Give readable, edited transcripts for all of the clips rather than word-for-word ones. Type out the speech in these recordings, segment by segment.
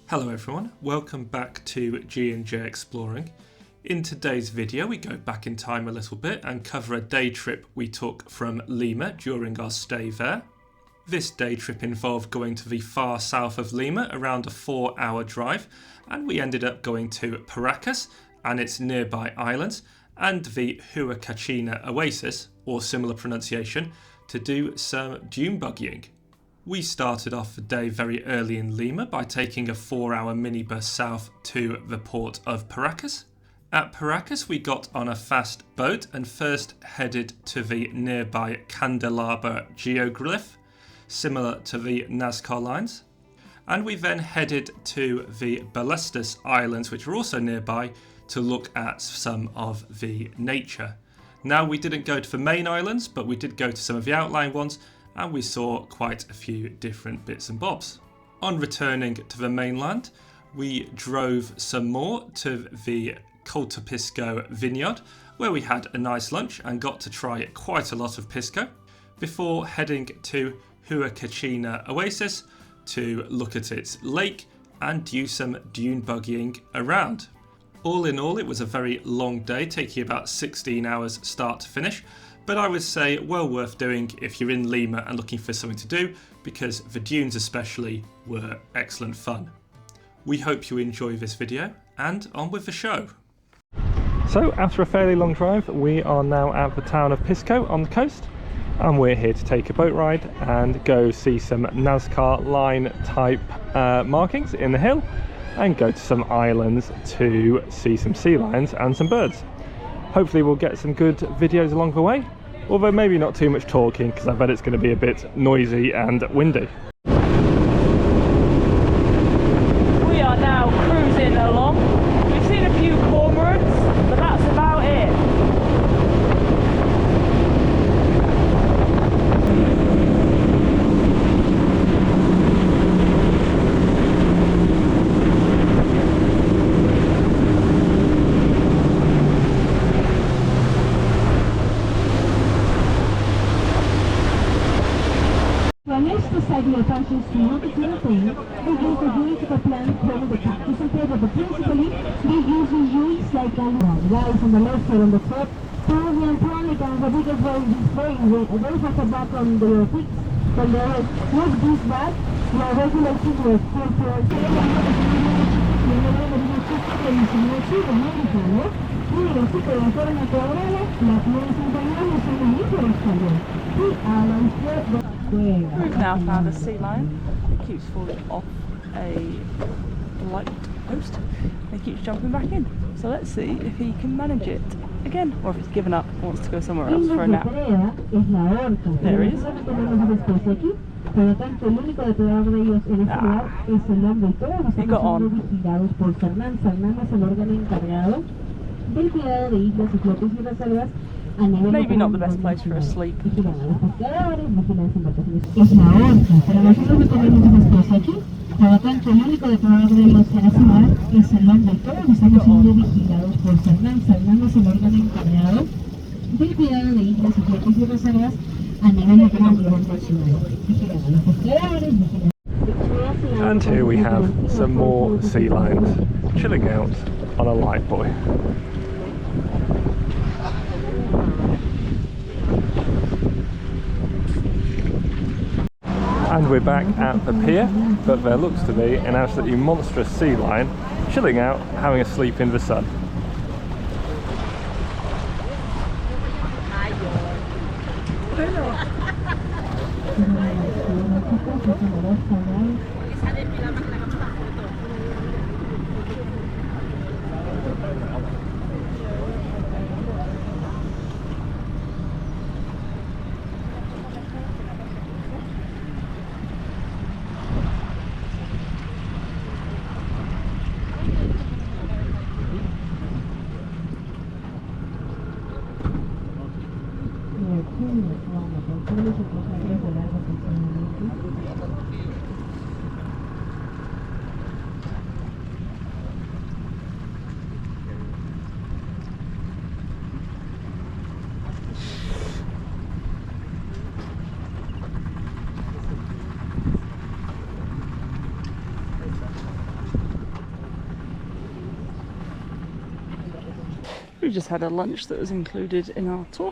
Hello everyone, welcome back to G&J Exploring. In today's video we go back in time a little bit and cover a day trip we took from Lima during our stay there. This day trip involved going to the far south of Lima, around a 4-hour drive, and we ended up going to Paracas and its nearby islands and the Huacachina Oasis, or similar pronunciation, to do some dune buggying. We started off the day very early in Lima by taking a 4-hour minibus south to the port of Paracas. At Paracas we got on a fast boat and first headed to the nearby Candelabro geoglyph, similar to the Nazca lines. And we then headed to the Ballestas Islands, which are also nearby, to look at some of the nature. Now we didn't go to the main islands, but we did go to some of the outlying ones, and we saw quite a few different bits and bobs. On returning to the mainland, we drove some more to the Culturpisco Vineyard, where we had a nice lunch and got to try quite a lot of pisco, before heading to Huacachina Oasis to look at its lake and do some dune buggying around. All in all, it was a very long day, taking about 16 hours start to finish, but I would say well worth doing if you're in Lima and looking for something to do, because the dunes especially were excellent fun. We hope you enjoy this video, and on with the show. So after a fairly long drive, we are now at the town of Pisco on the coast, and we're here to take a boat ride and go see some Nazca line type markings in the hill, and go to some islands to see some sea lions and some birds. Hopefully we'll get some good videos along the way, although maybe not too much talking because I bet it's going to be a bit noisy and windy. We are now cruising along. We've seen a few cormorants, but that's about it. The attention to multiple things. They use the joints of a plant called the cactus and paper, but principally they use the joints like guys on the left side on the top. Peruvian tonic and the biggest one is spraying. They have a back on the peaks from the right. With this back, we are regulating with 4 We've now found a sea lion. It keeps falling off a light post and he keeps jumping back in. So let's see if he can manage it again, or if he's given up and wants to go somewhere else for a nap. There he is. He got on. Maybe not the best place for a sleep. And here we have some more sea lions chilling out on a light buoy. And we're back at the pier, but there looks to be an absolutely monstrous sea lion chilling out, having a sleep in the sun. we've just had a lunch that was included in our tour.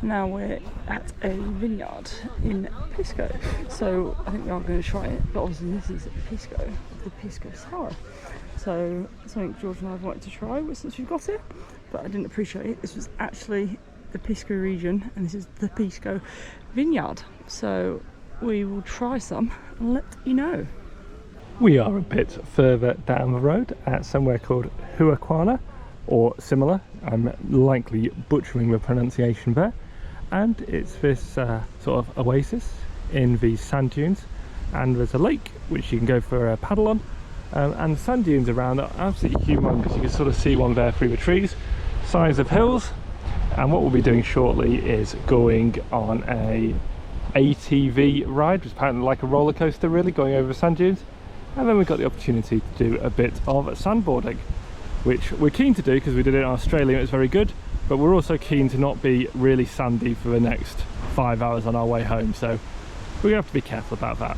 Now we're at a vineyard in Pisco, so I think we are going to try it, but obviously this is Pisco, the Pisco Sour. So something George and I have wanted to try since we've got here, but I didn't appreciate it. This was actually the Pisco region and this is the Pisco Vineyard. So we will try some and let you know. We are a bit further down the road at somewhere called Huacachina or similar. I'm likely butchering the pronunciation there. And it's this sort of oasis in these sand dunes. And there's a lake which you can go for a paddle on. And the sand dunes around are absolutely humongous. You can sort of see one there through the trees. Size of hills. And what we'll be doing shortly is going on a ATV ride, which is apparently like a roller coaster really, going over the sand dunes. And then we've got the opportunity to do a bit of sandboarding, which we're keen to do because we did it in Australia and it was very good, but we're also keen to not be really sandy for the next 5 hours on our way home, so we're going to have to be careful about that.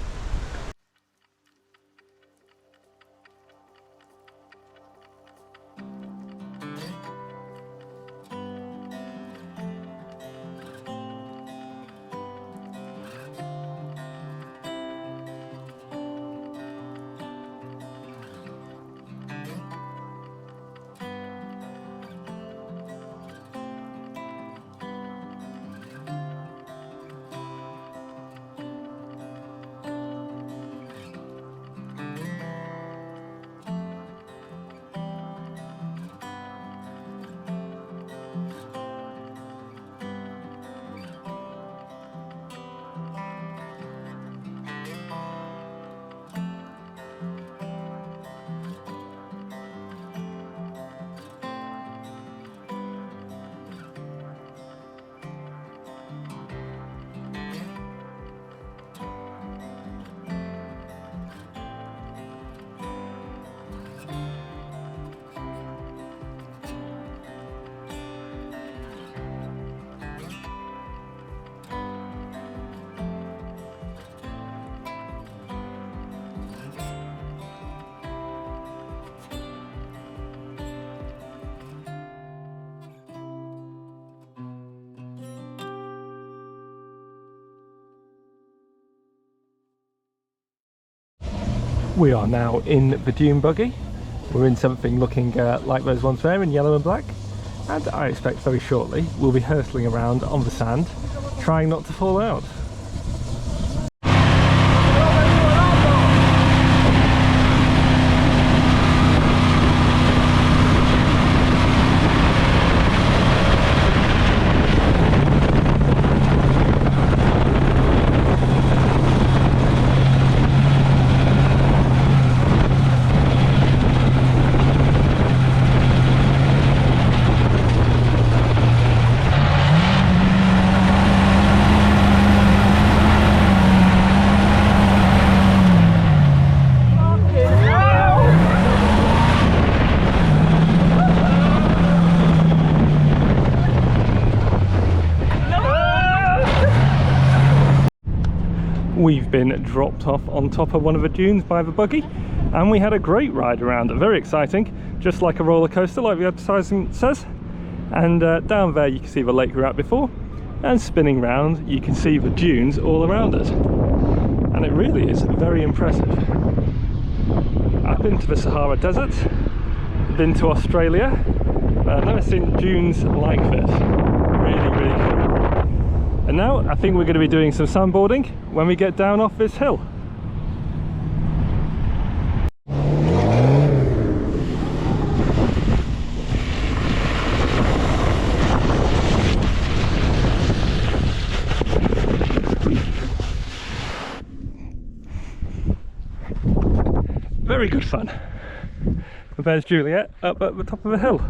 We are now in the dune buggy. We're in something looking like those ones there in yellow and black, and I expect very shortly we'll be hurtling around on the sand, trying not to fall out. We've been dropped off on top of one of the dunes by the buggy and we had a great ride around, very exciting, just like a roller coaster like the advertisement says. And down there you can see the lake we were at before, and spinning round you can see the dunes all around us, and it really is very impressive. I've been to the Sahara Desert, been to Australia, but I've never seen dunes like this. Really, really cool. And now I think we're going to be doing some sandboarding when we get down off this hill. Very good fun. And there's Juliet up at the top of the hill.